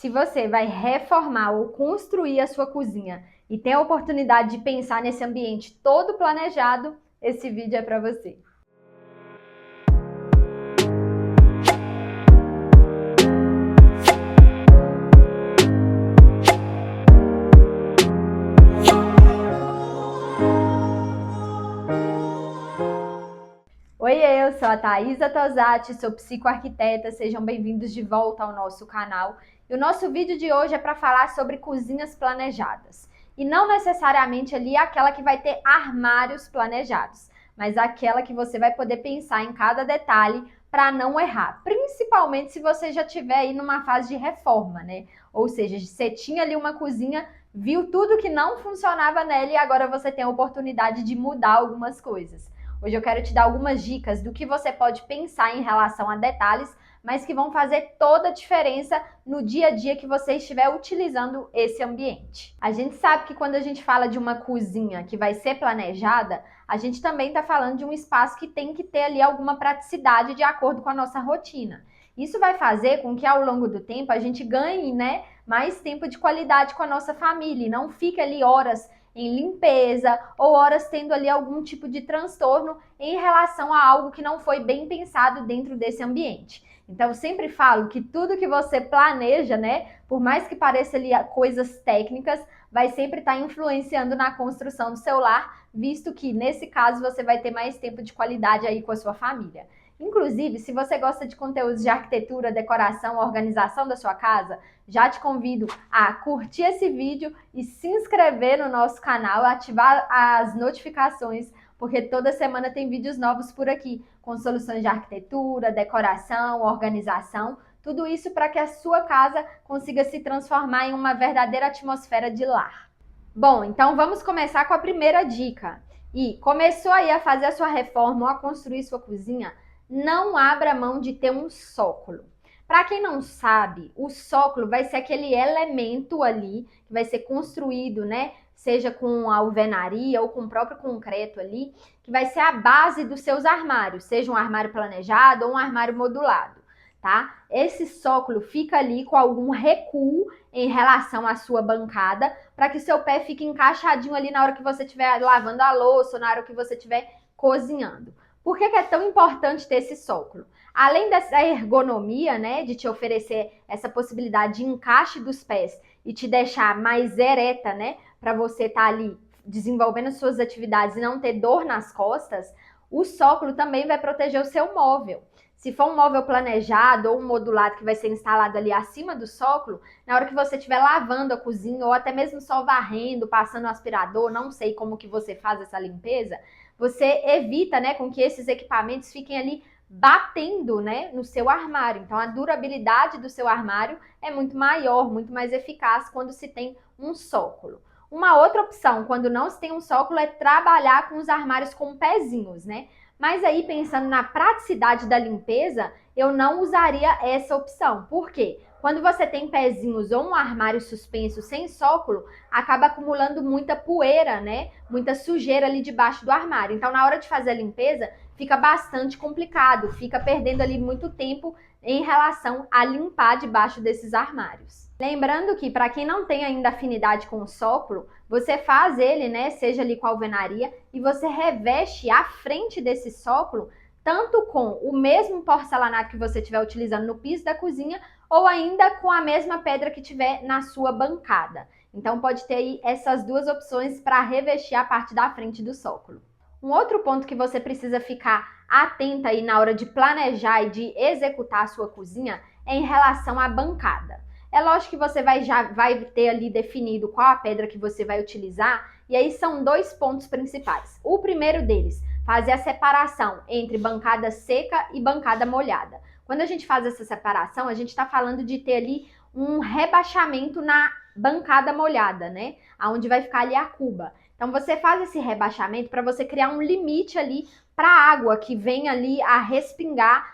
Se você vai reformar ou construir a sua cozinha e tem a oportunidade de pensar nesse ambiente todo planejado, esse vídeo é para você. Oi, eu sou a Thaisa Tosati, sou psicoarquiteta, sejam bem-vindos de volta ao nosso canal. E o nosso vídeo de hoje é para falar sobre cozinhas planejadas. E não necessariamente ali aquela que vai ter armários planejados, mas aquela que você vai poder pensar em cada detalhe para não errar. Principalmente se você já estiver aí numa fase de reforma, né? Ou seja, você tinha ali uma cozinha, viu tudo que não funcionava nela e agora você tem a oportunidade de mudar algumas coisas. Hoje eu quero te dar algumas dicas do que você pode pensar em relação a detalhes, mas que vão fazer toda a diferença no dia a dia que você estiver utilizando esse ambiente. A gente sabe que quando a gente fala de uma cozinha que vai ser planejada, a gente também está falando de um espaço que tem que ter ali alguma praticidade de acordo com a nossa rotina. Isso vai fazer com que ao longo do tempo a gente ganhe, né, mais tempo de qualidade com a nossa família e não fique ali horas em limpeza ou horas tendo ali algum tipo de transtorno em relação a algo que não foi bem pensado dentro desse ambiente. Então, eu sempre falo que tudo que você planeja, né, por mais que pareça ali coisas técnicas, vai sempre estar influenciando na construção do seu lar, visto que, nesse caso, você vai ter mais tempo de qualidade aí com a sua família. Inclusive, se você gosta de conteúdos de arquitetura, decoração, organização da sua casa, já te convido a curtir esse vídeo e se inscrever no nosso canal, ativar as notificações, porque toda semana tem vídeos novos por aqui, com soluções de arquitetura, decoração, organização, tudo isso para que a sua casa consiga se transformar em uma verdadeira atmosfera de lar. Bom, então vamos começar com a primeira dica. E começou aí a fazer a sua reforma ou a construir sua cozinha, não abra mão de ter um sócolo. Para quem não sabe, o sócolo vai ser aquele elemento ali que vai ser construído, né? Seja com a alvenaria ou com o próprio concreto ali, que vai ser a base dos seus armários, seja um armário planejado ou um armário modulado, tá? Esse sócolo fica ali com algum recuo em relação à sua bancada, para que seu pé fique encaixadinho ali na hora que você estiver lavando a louça ou na hora que você estiver cozinhando. Por que é tão importante ter esse sócolo? Além dessa ergonomia, né, de te oferecer essa possibilidade de encaixe dos pés e te deixar mais ereta, né, para você estar ali desenvolvendo suas atividades e não ter dor nas costas, o sócolo também vai proteger o seu móvel. Se for um móvel planejado ou um modulado que vai ser instalado ali acima do sócolo, na hora que você estiver lavando a cozinha ou até mesmo só varrendo, passando o aspirador, não sei como que você faz essa limpeza, você evita, né, com que esses equipamentos fiquem ali batendo, né, no seu armário. Então, a durabilidade do seu armário é muito maior, muito mais eficaz quando se tem um sócolo. Uma outra opção, quando não se tem um sócolo, é trabalhar com os armários com pezinhos, né? Mas aí, pensando na praticidade da limpeza, eu não usaria essa opção. Por quê? Quando você tem pezinhos ou um armário suspenso sem sócolo, acaba acumulando muita poeira, né? Muita sujeira ali debaixo do armário. Então, na hora de fazer a limpeza, fica bastante complicado, fica perdendo ali muito tempo em relação a limpar debaixo desses armários. Lembrando que, para quem não tem ainda afinidade com o sócolo, você faz ele, né, seja ali com a alvenaria, e você reveste a frente desse sócolo tanto com o mesmo porcelanato que você estiver utilizando no piso da cozinha, ou ainda com a mesma pedra que tiver na sua bancada. Então pode ter aí essas duas opções para revestir a parte da frente do sócolo. Um outro ponto que você precisa ficar atenta aí na hora de planejar e de executar a sua cozinha é em relação à bancada. É lógico que você já vai ter ali definido qual a pedra que você vai utilizar, e aí são dois pontos principais. O primeiro deles, fazer a separação entre bancada seca e bancada molhada. Quando a gente faz essa separação, a gente está falando de ter ali um rebaixamento na bancada molhada, né? Onde vai ficar ali a cuba. Então, você faz esse rebaixamento para você criar um limite ali para a água que vem ali a respingar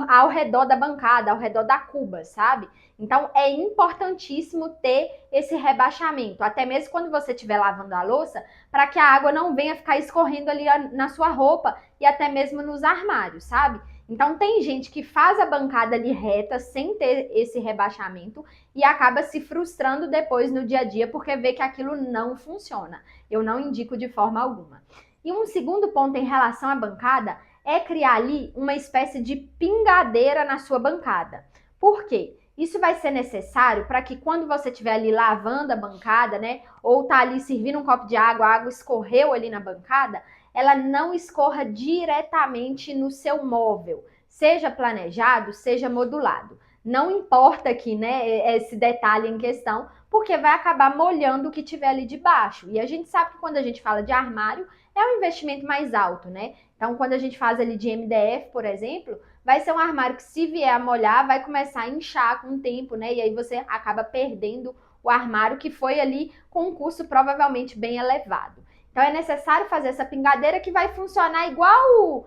ao redor da bancada, ao redor da cuba, sabe? Então, é importantíssimo ter esse rebaixamento, até mesmo quando você estiver lavando a louça, para que a água não venha ficar escorrendo ali na sua roupa e até mesmo nos armários, sabe? Então tem gente que faz a bancada ali reta, sem ter esse rebaixamento, e acaba se frustrando depois no dia a dia, porque vê que aquilo não funciona. Eu não indico de forma alguma. E um segundo ponto em relação à bancada é criar ali uma espécie de pingadeira na sua bancada. Por quê? Isso vai ser necessário para que quando você estiver ali lavando a bancada, né, ou tá ali servindo um copo de água, a água escorreu ali na bancada, ela não escorra diretamente no seu móvel, seja planejado, seja modulado. Não importa aqui, né, esse detalhe em questão, porque vai acabar molhando o que tiver ali debaixo. E a gente sabe que quando a gente fala de armário, é um investimento mais alto, né? Então, quando a gente faz ali de MDF, por exemplo, vai ser um armário que, se vier a molhar, vai começar a inchar com o tempo, né? E aí você acaba perdendo o armário que foi ali com um custo provavelmente bem elevado. Então é necessário fazer essa pingadeira que vai funcionar igual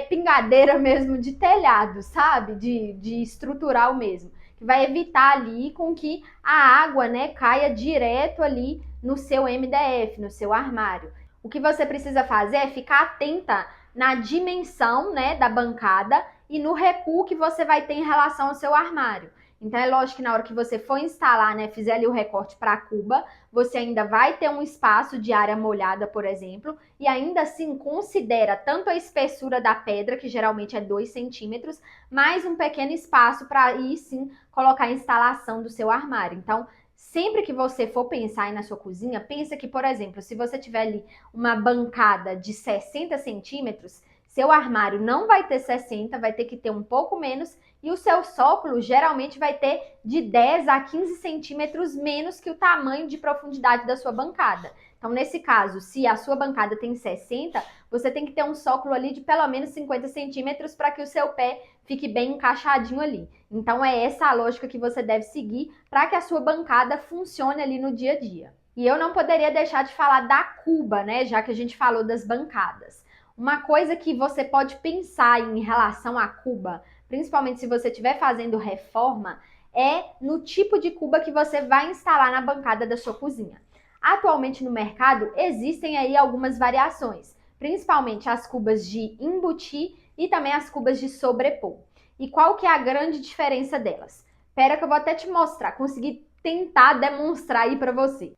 pingadeira mesmo de telhado, sabe? De estrutural mesmo. Que vai evitar ali com que a água, né, caia direto ali no seu MDF, no seu armário. O que você precisa fazer é ficar atenta na dimensão, né, da bancada e no recuo que você vai ter em relação ao seu armário. Então é lógico que na hora que você for instalar, né, fizer ali o recorte para a cuba, você ainda vai ter um espaço de área molhada, por exemplo, e ainda assim considera tanto a espessura da pedra, que geralmente é 2 centímetros, mais um pequeno espaço para aí sim colocar a instalação do seu armário. Então, sempre que você for pensar aí na sua cozinha, pensa que, por exemplo, se você tiver ali uma bancada de 60 centímetros, seu armário não vai ter 60, vai ter que ter um pouco menos, e o seu sócolo geralmente vai ter de 10 a 15 centímetros menos que o tamanho de profundidade da sua bancada. Então, nesse caso, se a sua bancada tem 60, você tem que ter um sócolo ali de pelo menos 50 centímetros para que o seu pé fique bem encaixadinho ali. Então, é essa a lógica que você deve seguir para que a sua bancada funcione ali no dia a dia. E eu não poderia deixar de falar da cuba, né? Já que a gente falou das bancadas. Uma coisa que você pode pensar em relação à cuba, principalmente se você estiver fazendo reforma, é no tipo de cuba que você vai instalar na bancada da sua cozinha. Atualmente no mercado existem aí algumas variações, principalmente as cubas de embutir e também as cubas de sobrepor. E qual que é a grande diferença delas? Espera que eu vou até te mostrar, conseguir tentar demonstrar aí para você.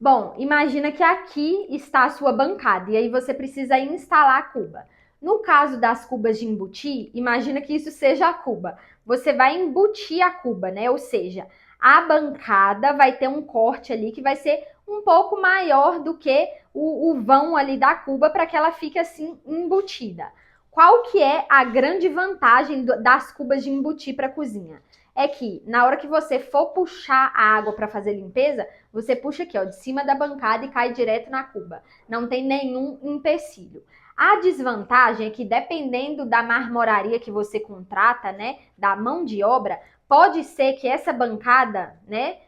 Bom, imagina que aqui está a sua bancada e aí você precisa instalar a cuba. No caso das cubas de embutir, imagina que isso seja a cuba. Você vai embutir a cuba, né? Ou seja, a bancada vai ter um corte ali que vai ser um pouco maior do que o vão ali da cuba para que ela fique assim embutida. Qual que é a grande vantagem das cubas de embutir para a cozinha? É que na hora que você for puxar a água para fazer limpeza, você puxa aqui, ó, de cima da bancada e cai direto na cuba. Não tem nenhum empecilho. A desvantagem é que, dependendo da marmoraria que você contrata, né, da mão de obra, pode ser que essa bancada, né,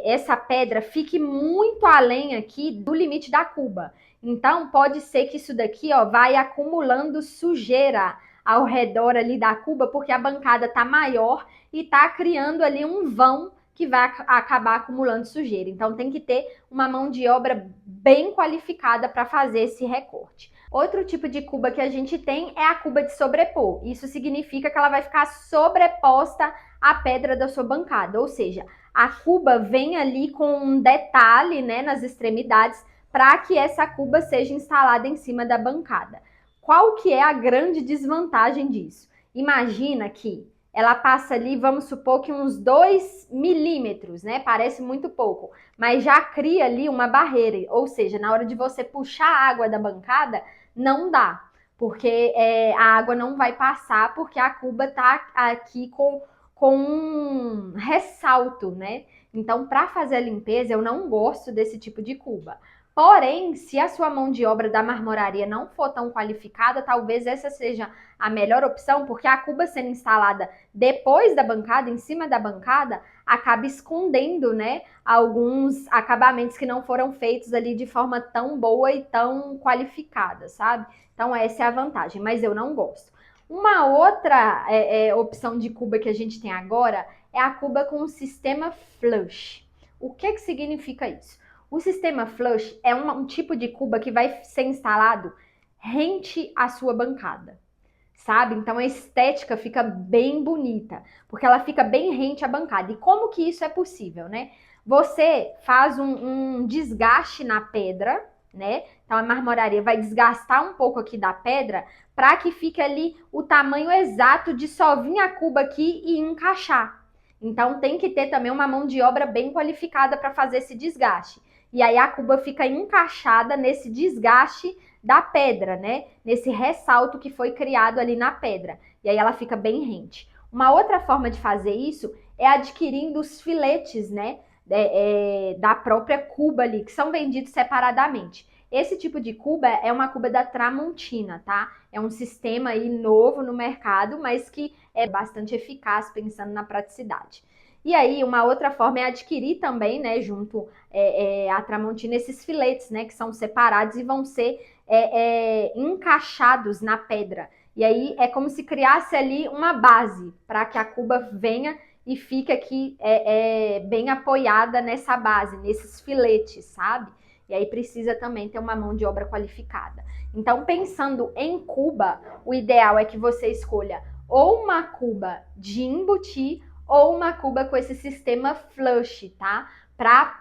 essa pedra fique muito além aqui do limite da cuba. Então, pode ser que isso daqui, ó, vai acumulando sujeira ao redor ali da cuba, porque a bancada tá maior e tá criando ali um vão que vai acabar acumulando sujeira. Então, tem que ter uma mão de obra bem qualificada para fazer esse recorte. Outro tipo de cuba que a gente tem é a cuba de sobrepor. Isso significa que ela vai ficar sobreposta à pedra da sua bancada, ou seja, a cuba vem ali com um detalhe, né, nas extremidades para que essa cuba seja instalada em cima da bancada. Qual que é a grande desvantagem disso? Imagina que ela passa ali, vamos supor que uns 2 milímetros, né? Parece muito pouco, mas já cria ali uma barreira, ou seja, na hora de você puxar a água da bancada, não dá, porque a água não vai passar, porque a cuba tá aqui com um ressalto, né? Então, para fazer a limpeza, eu não gosto desse tipo de cuba. Porém, se a sua mão de obra da marmoraria não for tão qualificada, talvez essa seja a melhor opção, porque a cuba sendo instalada depois da bancada, em cima da bancada, acaba escondendo, né, alguns acabamentos que não foram feitos ali de forma tão boa e tão qualificada, sabe? Então essa é a vantagem, mas eu não gosto. Uma outra opção de cuba que a gente tem agora é a cuba com o sistema flush. O que significa isso? O sistema flush é um tipo de cuba que vai ser instalado rente à sua bancada. sabe? Então a estética fica bem bonita, porque ela fica bem rente à bancada. E como que isso é possível, né? Você faz um desgaste na pedra, né? Então a marmoraria vai desgastar um pouco aqui da pedra para que fique ali o tamanho exato de só vir a cuba aqui e encaixar. Então tem que ter também uma mão de obra bem qualificada para fazer esse desgaste. E aí a cuba fica encaixada nesse desgaste da pedra, né? Nesse ressalto que foi criado ali na pedra. E aí ela fica bem rente. Uma outra forma de fazer isso é adquirindo os filetes, né? Da própria cuba ali, que são vendidos separadamente. Esse tipo de cuba é uma cuba da Tramontina, tá? É um sistema aí novo no mercado, mas que é bastante eficaz pensando na praticidade. E aí, uma outra forma é adquirir também, né, junto à Tramontina, esses filetes, né, que são separados e vão ser encaixados na pedra. E aí é como se criasse ali uma base para que a cuba venha e fique aqui bem apoiada nessa base, nesses filetes, sabe? E aí precisa também ter uma mão de obra qualificada. Então, pensando em cuba, o ideal é que você escolha ou uma cuba de embutir ou uma cuba com esse sistema flush, tá? Para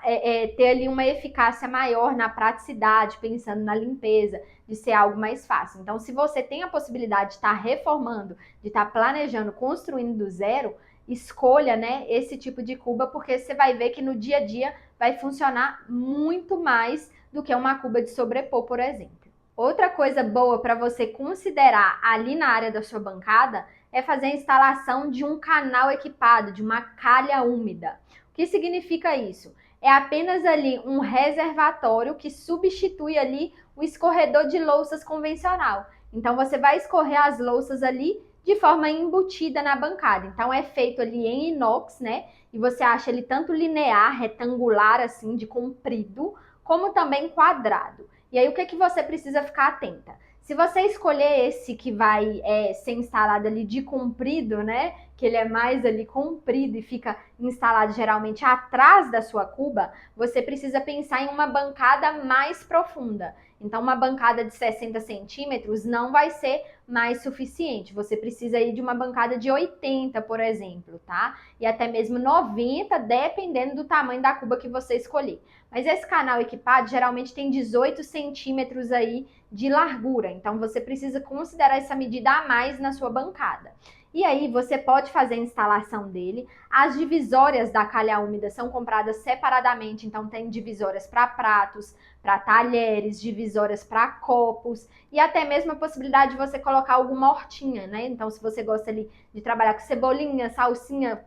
ter ali uma eficácia maior na praticidade, pensando na limpeza, de ser algo mais fácil. Então, se você tem a possibilidade de estar reformando, de estar planejando, construindo do zero, escolha, né, esse tipo de cuba, porque você vai ver que no dia a dia vai funcionar muito mais do que uma cuba de sobrepor, por exemplo. Outra coisa boa para você considerar ali na área da sua bancada é fazer a instalação de um canal equipado, de uma calha úmida. O que significa isso? É apenas ali um reservatório que substitui ali o escorredor de louças convencional. Então você vai escorrer as louças ali de forma embutida na bancada. Então é feito ali em inox, né? E você acha ele tanto linear, retangular assim, de comprido, como também quadrado. E aí o que você precisa ficar atenta? Se você escolher esse que vai ser instalado ali de comprido, né? Que ele é mais ali comprido e fica instalado geralmente atrás da sua cuba, você precisa pensar em uma bancada mais profunda. Então, uma bancada de 60 centímetros não vai ser mais suficiente. Você precisa ir de uma bancada de 80, por exemplo, tá? E até mesmo 90, dependendo do tamanho da cuba que você escolher. Mas esse canal equipado geralmente tem 18 centímetros aí de largura. Então, você precisa considerar essa medida a mais na sua bancada. E aí você pode fazer a instalação dele. As divisórias da calha úmida são compradas separadamente, então tem divisórias para pratos, para talheres, divisórias para copos e até mesmo a possibilidade de você colocar alguma hortinha, né? Então, se você gosta ali de trabalhar com cebolinha, salsinha,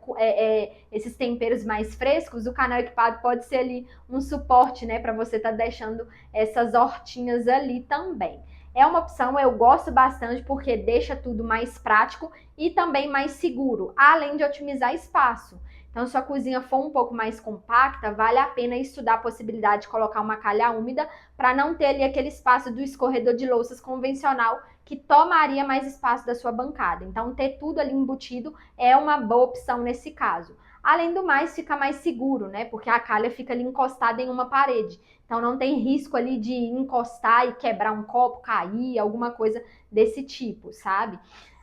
esses temperos mais frescos, o canal equipado pode ser ali um suporte, né, para você estar deixando essas hortinhas ali também. É uma opção, eu gosto bastante porque deixa tudo mais prático e também mais seguro, além de otimizar espaço. Então, se a cozinha for um pouco mais compacta, vale a pena estudar a possibilidade de colocar uma calha úmida para não ter ali aquele espaço do escorredor de louças convencional que tomaria mais espaço da sua bancada. Então, ter tudo ali embutido é uma boa opção nesse caso. Além do mais, fica mais seguro, né? Porque a calha fica ali encostada em uma parede. Então não tem risco ali de encostar e quebrar um copo, cair, alguma coisa desse tipo, sabe?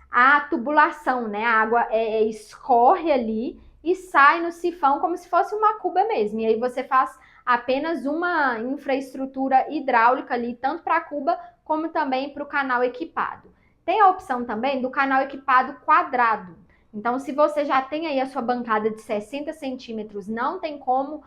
A tubulação, né? A água escorre ali e sai no sifão como se fosse uma cuba mesmo. E aí você faz apenas uma infraestrutura hidráulica ali, tanto para a cuba como também para o canal equipado. Tem a opção também do canal equipado quadrado. Então, se você já tem aí a sua bancada de 60 centímetros, não tem como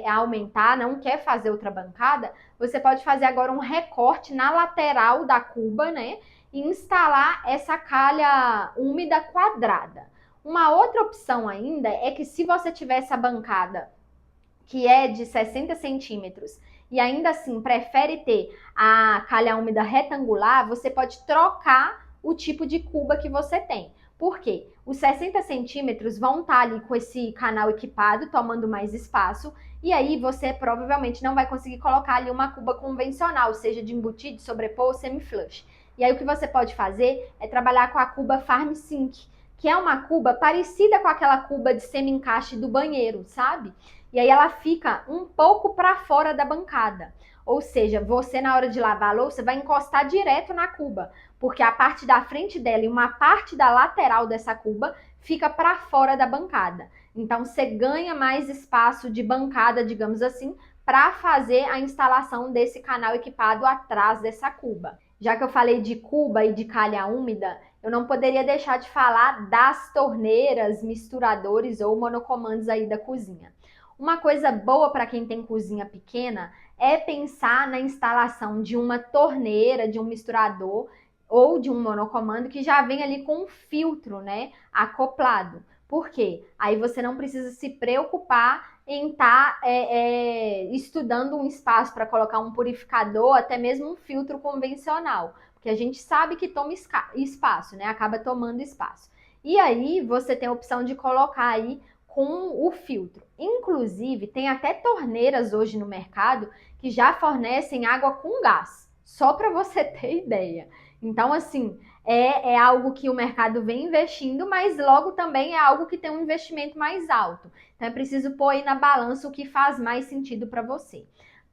aumentar, não quer fazer outra bancada, você pode fazer agora um recorte na lateral da cuba, né? E instalar essa calha úmida quadrada. Uma outra opção ainda é que se você tiver essa bancada que é de 60 centímetros e ainda assim prefere ter a calha úmida retangular, você pode trocar o tipo de cuba que você tem. Por quê? Os 60 centímetros vão estar ali com esse canal equipado, tomando mais espaço, e aí você provavelmente não vai conseguir colocar ali uma cuba convencional, seja de embutir, de sobrepor ou semi-flush. E aí o que você pode fazer é trabalhar com a cuba Farm Sink, que é uma cuba parecida com aquela cuba de semi-encaixe do banheiro, sabe? E aí ela fica um pouco para fora da bancada. Ou seja, você na hora de lavar a louça vai encostar direto na cuba, porque a parte da frente dela e uma parte da lateral dessa cuba fica para fora da bancada. Então você ganha mais espaço de bancada, digamos assim, para fazer a instalação desse canal equipado atrás dessa cuba. Já que eu falei de cuba e de calha úmida, eu não poderia deixar de falar das torneiras, misturadores ou monocomandos aí da cozinha. Uma coisa boa para quem tem cozinha pequena é pensar na instalação de uma torneira, de um misturador ou de um monocomando que já vem ali com um filtro, né, acoplado. Por quê? Aí você não precisa se preocupar em estar estudando um espaço para colocar um purificador, até mesmo um filtro convencional, porque a gente sabe que toma espaço, né? Acaba tomando espaço. E aí você tem a opção de colocar aí com o filtro. Inclusive, tem até torneiras hoje no mercado que já fornecem água com gás, só para você ter ideia. Então, assim, é algo que o mercado vem investindo, mas logo também é algo que tem um investimento mais alto. Então, é preciso pôr aí na balança o que faz mais sentido para você.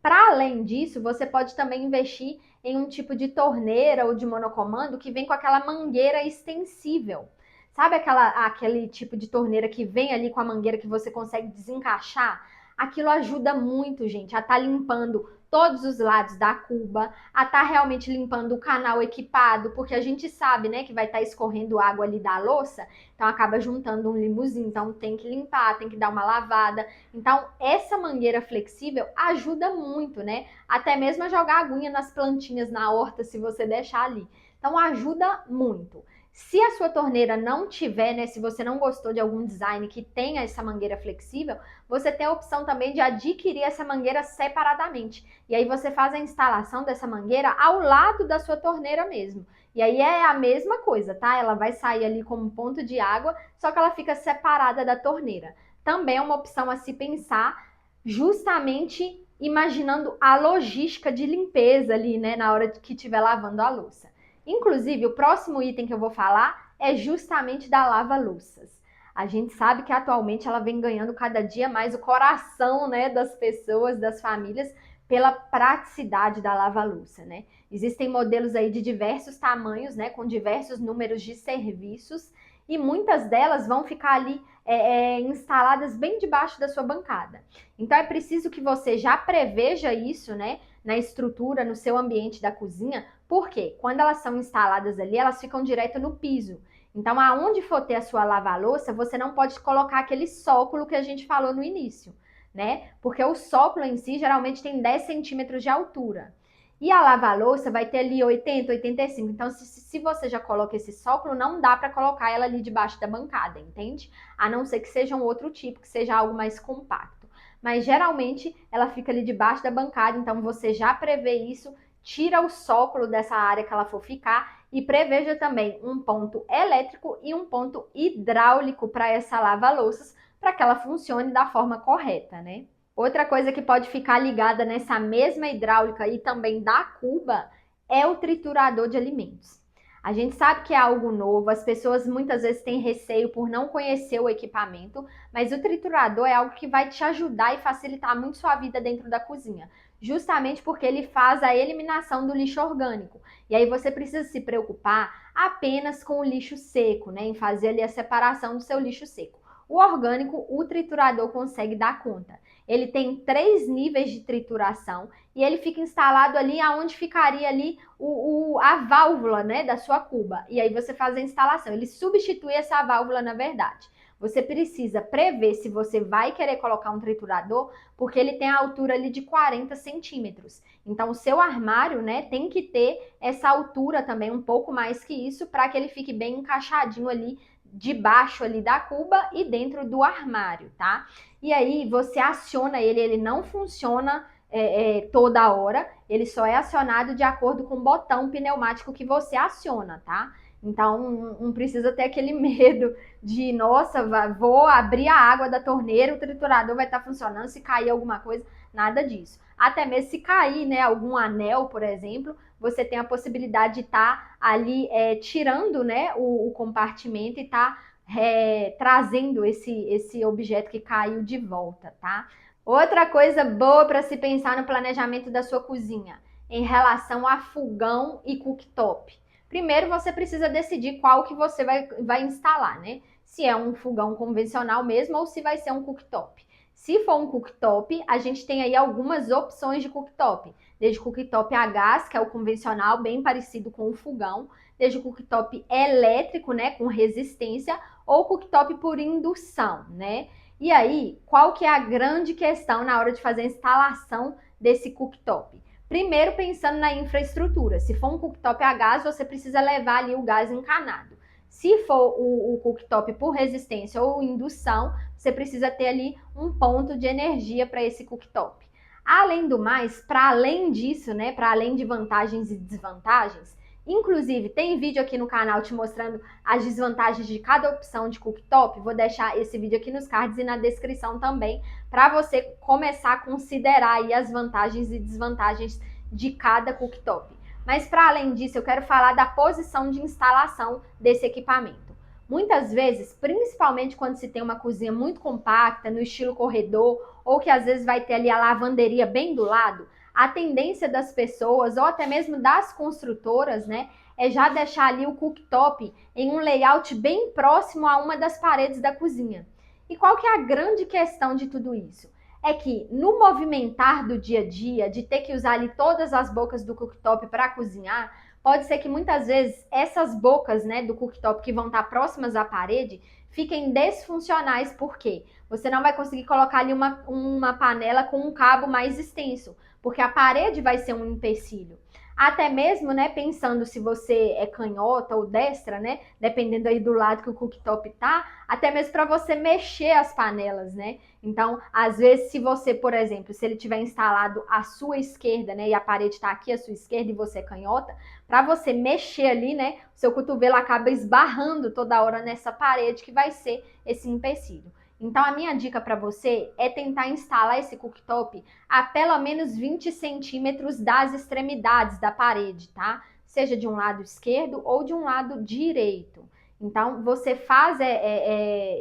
Para além disso, você pode também investir em um tipo de torneira ou de monocomando que vem com aquela mangueira extensível. Sabe aquele tipo de torneira que vem ali com a mangueira que você consegue desencaixar? Aquilo ajuda muito, gente, a estar limpando todos os lados da cuba, a estar realmente limpando o canal equipado, porque a gente sabe, né, que vai estar escorrendo água ali da louça, então acaba juntando um limousine, então tem que limpar, tem que dar uma lavada. Então, essa mangueira flexível ajuda muito, né? Até mesmo a jogar aguinha nas plantinhas na horta, se você deixar ali. Então, ajuda muito. Se a sua torneira não tiver, né, se você não gostou de algum design que tenha essa mangueira flexível, você tem a opção também de adquirir essa mangueira separadamente. E aí você faz a instalação dessa mangueira ao lado da sua torneira mesmo. E aí é a mesma coisa, tá? Ela vai sair ali como ponto de água, só que ela fica separada da torneira. Também é uma opção a se pensar, justamente imaginando a logística de limpeza ali, né, na hora que estiver lavando a louça. Inclusive, o próximo item que eu vou falar é justamente da lava-louças. A gente sabe que atualmente ela vem ganhando cada dia mais o coração, né, das pessoas, das famílias, pela praticidade da lava-louça, né? Existem modelos aí de diversos tamanhos, né, com diversos números de serviços, e muitas delas vão ficar ali instaladas bem debaixo da sua bancada. Então é preciso que você já preveja isso, né, na estrutura, no seu ambiente da cozinha, porque quando elas são instaladas ali, elas ficam direto no piso. Então, aonde for ter a sua lava-louça, você não pode colocar aquele sóculo que a gente falou no início, né? Porque o sóculo em si geralmente tem 10 centímetros de altura. E a lava-louça vai ter ali 80, 85. Então, se você já coloca esse sóculo, não dá para colocar ela ali debaixo da bancada, entende? A não ser que seja um outro tipo, que seja algo mais compacto. Mas geralmente ela fica ali debaixo da bancada, então você já prevê isso, tira o sóculo dessa área que ela for ficar e preveja também um ponto elétrico e um ponto hidráulico para essa lava-louças, para que ela funcione da forma correta, né? Outra coisa que pode ficar ligada nessa mesma hidráulica e também da cuba é o triturador de alimentos. A gente sabe que é algo novo, as pessoas muitas vezes têm receio por não conhecer o equipamento, mas o triturador é algo que vai te ajudar e facilitar muito sua vida dentro da cozinha, justamente porque ele faz a eliminação do lixo orgânico. E aí você precisa se preocupar apenas com o lixo seco, né, em fazer ali a separação do seu lixo seco. O orgânico, o triturador consegue dar conta. Ele tem 3 níveis de trituração e ele fica instalado ali aonde ficaria ali a válvula, né, da sua cuba. E aí você faz a instalação. Ele substitui essa válvula, na verdade. Você precisa prever se você vai querer colocar um triturador, porque ele tem a altura ali de 40 centímetros. Então, o seu armário, né, tem que ter essa altura também, um pouco mais que isso, para que ele fique bem encaixadinho ali debaixo ali da cuba e dentro do armário, tá? E aí você aciona ele, ele não funciona toda hora, ele só é acionado de acordo com o botão pneumático que você aciona, tá? Então não precisa ter aquele medo de, nossa, vou abrir a água da torneira, o triturador vai estar funcionando, se cair alguma coisa, nada disso. Até mesmo se cair, né, algum anel, por exemplo, você tem a possibilidade de estar ali tirando, né, o compartimento e estar trazendo esse objeto que caiu de volta, tá? Outra coisa boa para se pensar no planejamento da sua cozinha, em relação a fogão e cooktop. Primeiro você precisa decidir qual que você vai instalar, né? Se é um fogão convencional mesmo ou se vai ser um cooktop. Se for um cooktop, a gente tem aí algumas opções de cooktop. Desde cooktop a gás, que é o convencional, bem parecido com o fogão. Desde cooktop elétrico, né, com resistência, ou cooktop por indução, né? E aí, qual que é a grande questão na hora de fazer a instalação desse cooktop? Primeiro, pensando na infraestrutura. Se for um cooktop a gás, você precisa levar ali o gás encanado. Se for o cooktop por resistência ou indução, você precisa ter ali um ponto de energia para esse cooktop. Além do mais, para além disso, né, para além de vantagens e desvantagens, inclusive tem vídeo aqui no canal te mostrando as desvantagens de cada opção de cooktop. Vou deixar esse vídeo aqui nos cards e na descrição também, para você começar a considerar aí as vantagens e desvantagens de cada cooktop. Mas para além disso, eu quero falar da posição de instalação desse equipamento. Muitas vezes, principalmente quando se tem uma cozinha muito compacta, no estilo corredor, ou que às vezes vai ter ali a lavanderia bem do lado, a tendência das pessoas, ou até mesmo das construtoras, né, é já deixar ali o cooktop em um layout bem próximo a uma das paredes da cozinha. E qual que é a grande questão de tudo isso? É que no movimentar do dia a dia, de ter que usar ali todas as bocas do cooktop para cozinhar, pode ser que muitas vezes essas bocas, né, do cooktop que vão estar próximas à parede fiquem desfuncionais, porque você não vai conseguir colocar ali uma panela com um cabo mais extenso, porque a parede vai ser um empecilho. Até mesmo, né, pensando se você é canhota ou destra, né, dependendo aí do lado que o cooktop tá, até mesmo para você mexer as panelas, né? Então, às vezes, se você, por exemplo, se ele tiver instalado à sua esquerda, né, e a parede está aqui à sua esquerda e você é canhota, para você mexer ali, né, o seu cotovelo acaba esbarrando toda hora nessa parede que vai ser esse empecilho. Então, a minha dica para você é tentar instalar esse cooktop a pelo menos 20 centímetros das extremidades da parede, tá? Seja de um lado esquerdo ou de um lado direito. Então, você faz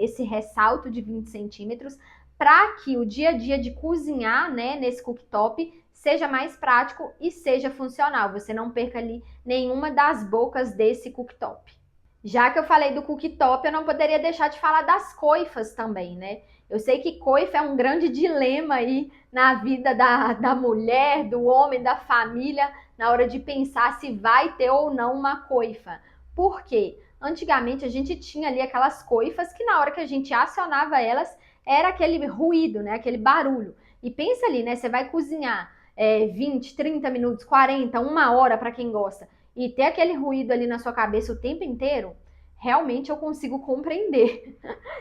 esse ressalto de 20 centímetros para que o dia a dia de cozinhar, né, nesse cooktop seja mais prático e seja funcional. Você não perca ali nenhuma das bocas desse cooktop. Já que eu falei do cooktop, eu não poderia deixar de falar das coifas também, né? Eu sei que coifa é um grande dilema aí na vida da mulher, do homem, da família, na hora de pensar se vai ter ou não uma coifa. Por quê? Antigamente a gente tinha ali aquelas coifas que na hora que a gente acionava elas, era aquele ruído, né? Aquele barulho. E pensa ali, né? Você vai cozinhar 20, 30 minutos, 40, uma hora para quem gosta, e ter aquele ruído ali na sua cabeça o tempo inteiro, realmente eu consigo compreender.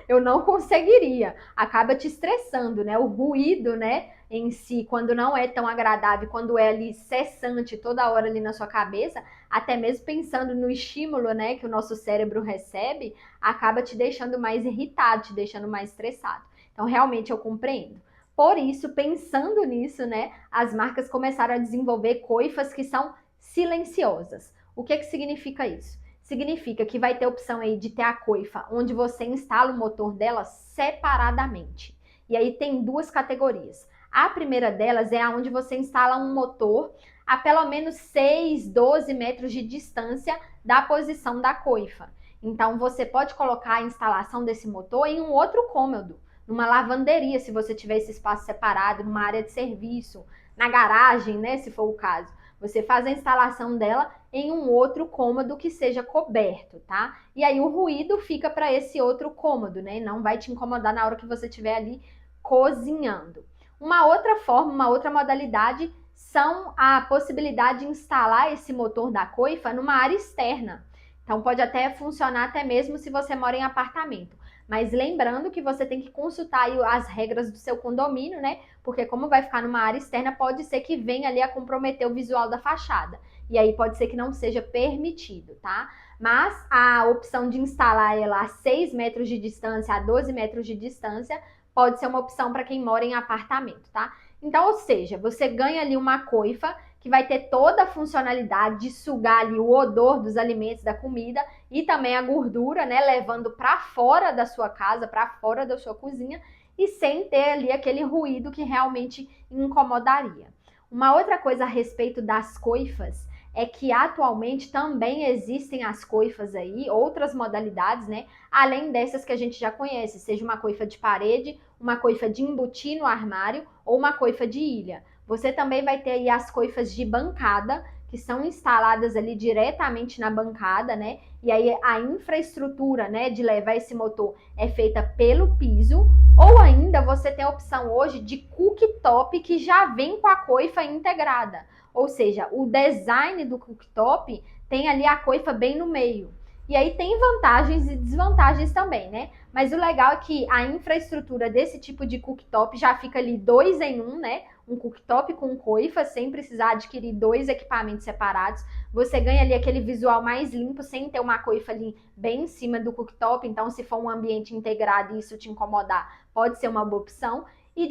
Eu não conseguiria. Acaba te estressando, né? O ruído, né, em si, quando não é tão agradável, quando é ali cessante toda hora ali na sua cabeça, até mesmo pensando no estímulo, né, que o nosso cérebro recebe, acaba te deixando mais irritado, te deixando mais estressado. Então, realmente eu compreendo. Por isso, pensando nisso, né, as marcas começaram a desenvolver coifas que são silenciosas. O que significa isso? Significa que vai ter opção aí de ter a coifa onde você instala o motor dela separadamente. E aí tem duas categorias. A primeira delas é onde você instala um motor a pelo menos 6, 12 metros de distância da posição da coifa. Então você pode colocar a instalação desse motor em um outro cômodo, numa lavanderia, se você tiver esse espaço separado, numa área de serviço, na garagem, né, se for o caso. Você faz a instalação dela em um outro cômodo que seja coberto, tá? E aí o ruído fica para esse outro cômodo, né? Não vai te incomodar na hora que você estiver ali cozinhando. Uma outra forma, uma outra modalidade são a possibilidade de instalar esse motor da coifa numa área externa. Então pode até funcionar até mesmo se você mora em apartamento. Mas lembrando que você tem que consultar aí as regras do seu condomínio, né? Porque como vai ficar numa área externa, pode ser que venha ali a comprometer o visual da fachada. E aí pode ser que não seja permitido, tá? Mas a opção de instalar ela a 6 metros de distância, a 12 metros de distância, pode ser uma opção para quem mora em apartamento, tá? Então, ou seja, você ganha ali uma coifa que vai ter toda a funcionalidade de sugar ali o odor dos alimentos, da comida e também a gordura, né, levando para fora da sua casa, para fora da sua cozinha e sem ter ali aquele ruído que realmente incomodaria. Uma outra coisa a respeito das coifas é que atualmente também existem as coifas aí, outras modalidades, né? Além dessas que a gente já conhece, seja uma coifa de parede, uma coifa de embutir no armário ou uma coifa de ilha. Você também vai ter aí as coifas de bancada, que são instaladas ali diretamente na bancada, né? E aí a infraestrutura, né, de levar esse motor é feita pelo piso, ou ainda você tem a opção hoje de cooktop que já vem com a coifa integrada. Ou seja, o design do cooktop tem ali a coifa bem no meio. E aí tem vantagens e desvantagens também, né? Mas o legal é que a infraestrutura desse tipo de cooktop já fica ali 2 em 1, né? Um cooktop com coifa, sem precisar adquirir 2 equipamentos separados. Você ganha ali aquele visual mais limpo, sem ter uma coifa ali bem em cima do cooktop. Então, se for um ambiente integrado e isso te incomodar, pode ser uma boa opção. E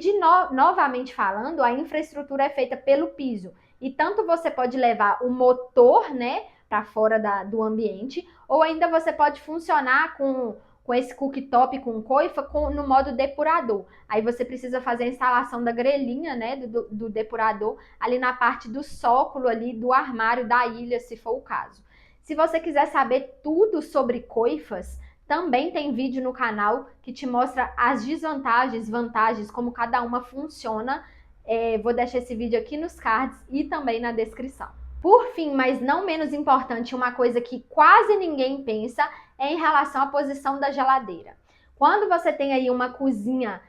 novamente falando, a infraestrutura é feita pelo piso. E tanto você pode levar o motor, né, para fora do ambiente, ou ainda você pode funcionar com esse cooktop com coifa no modo depurador. Aí você precisa fazer a instalação da grelhinha, né, do depurador ali na parte do sócolo ali do armário da ilha, se for o caso. Se você quiser saber tudo sobre coifas, também tem vídeo no canal que te mostra as desvantagens, vantagens, como cada uma funciona. Vou deixar esse vídeo aqui nos cards e também na descrição. Por fim, mas não menos importante, uma coisa que quase ninguém pensa é em relação à posição da geladeira. Quando você tem aí uma cozinha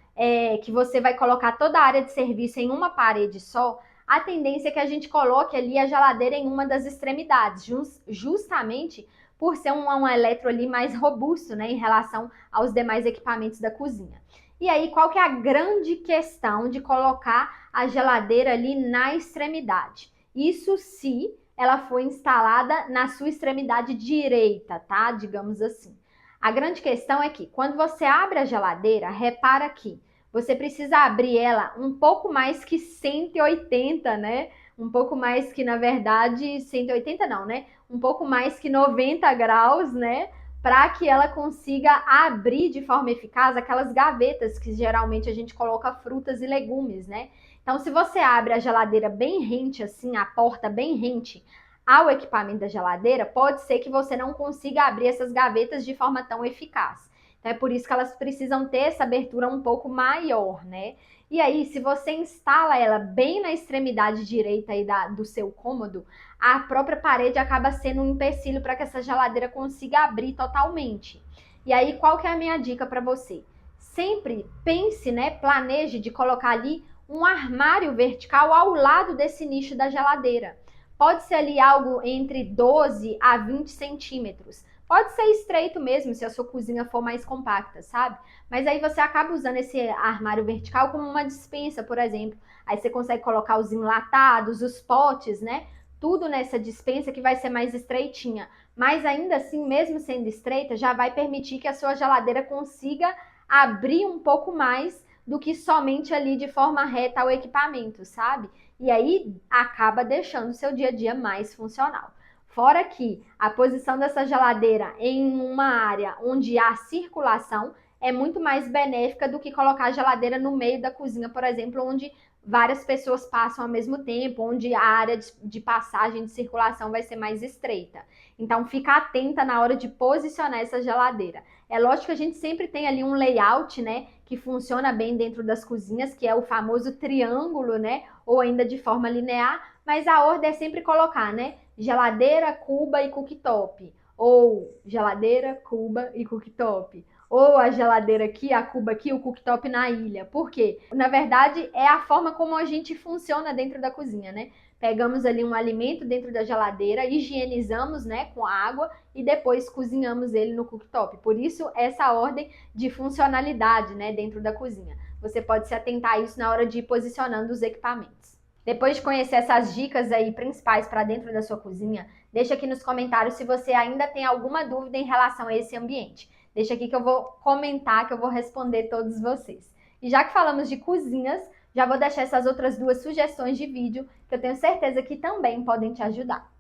que você vai colocar toda a área de serviço em uma parede só, a tendência é que a gente coloque ali a geladeira em uma das extremidades, justamente por ser um eletro ali mais robusto, né, em relação aos demais equipamentos da cozinha. E aí, qual que é a grande questão de colocar a geladeira ali na extremidade? Isso se ela for instalada na sua extremidade direita, tá? Digamos assim. A grande questão é que quando você abre a geladeira, repara que você precisa abrir ela um pouco mais que 180, né? Um pouco mais que, na verdade, 180 não, né? Um pouco mais que 90 graus, né? Para que ela consiga abrir de forma eficaz aquelas gavetas que geralmente a gente coloca frutas e legumes, né? Então, se você abre a geladeira bem rente, assim, a porta bem rente ao equipamento da geladeira, pode ser que você não consiga abrir essas gavetas de forma tão eficaz. Então, é por isso que elas precisam ter essa abertura um pouco maior, né? E aí, se você instala ela bem na extremidade direita aí do seu cômodo, a própria parede acaba sendo um empecilho para que essa geladeira consiga abrir totalmente. E aí, qual que é a minha dica para você? Sempre pense, né, planeje de colocar ali um armário vertical ao lado desse nicho da geladeira. Pode ser ali algo entre 12 a 20 centímetros. Pode ser estreito mesmo, se a sua cozinha for mais compacta, sabe? Mas aí você acaba usando esse armário vertical como uma despensa, por exemplo. Aí você consegue colocar os enlatados, os potes, né? Tudo nessa despensa que vai ser mais estreitinha. Mas ainda assim, mesmo sendo estreita, já vai permitir que a sua geladeira consiga abrir um pouco mais do que somente ali de forma reta ao equipamento, sabe? E aí acaba deixando o seu dia a dia mais funcional. Fora que a posição dessa geladeira em uma área onde há circulação é muito mais benéfica do que colocar a geladeira no meio da cozinha, por exemplo, onde várias pessoas passam ao mesmo tempo, onde a área de passagem de circulação vai ser mais estreita. Então, fica atenta na hora de posicionar essa geladeira. É lógico que a gente sempre tem ali um layout, né, que funciona bem dentro das cozinhas, que é o famoso triângulo, né, ou ainda de forma linear, mas a ordem é sempre colocar, né, geladeira, cuba e cooktop, ou geladeira, cuba e cooktop, ou a geladeira aqui, a cuba aqui, o cooktop na ilha. Por quê? Na verdade, é a forma como a gente funciona dentro da cozinha, né? Pegamos ali um alimento dentro da geladeira, higienizamos, né, com água e depois cozinhamos ele no cooktop. Por isso, essa ordem de funcionalidade, né, dentro da cozinha. Você pode se atentar a isso na hora de ir posicionando os equipamentos. Depois de conhecer essas dicas aí principais para dentro da sua cozinha, deixa aqui nos comentários se você ainda tem alguma dúvida em relação a esse ambiente. Deixa aqui que eu vou comentar, que eu vou responder todos vocês. E já que falamos de cozinhas, já vou deixar essas outras duas sugestões de vídeo que eu tenho certeza que também podem te ajudar.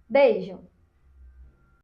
Beijo!